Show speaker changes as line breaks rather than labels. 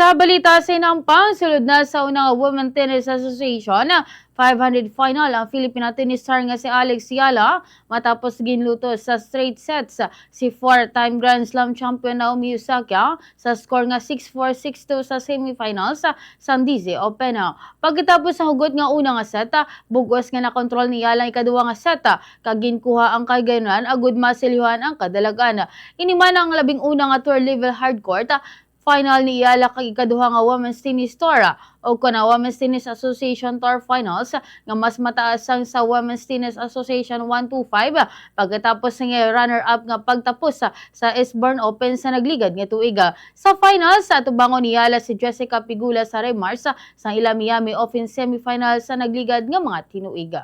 Sa balita sa inampang, sulod na sa unang Women Tennis Association 500 final ang Filipina tennis star nga si Alex Yala matapos ginluto sa straight sets si four-time Grand Slam champion Naomi Osaka sa score nga 6-4, 6-2 sa semifinals sa Sandizi Open. Pagkatapos sa hugot nga una nga set, bugos nga nakontrol ni Yala ang ikaduwa nga set, kaginkuha ang kagayonan agud masilhuhan ang kadalagan. Iniman ang labing una nga tour level hardcourt final ni Yala kag ikaduha nga Women's Tennis Tour o kuna Women's Tennis Association Tour Finals nga mas mataas ang sa Women's Tennis Association 125 pagkatapos nga runner-up nga pagtapos sa Eastbourne Open sa nagligad nga tuig. Sa finals sa tubangon ni Yala si Jessica Pigula sa Remars sa ila Miami Open semifinals sa nagligad nga mga tinuig.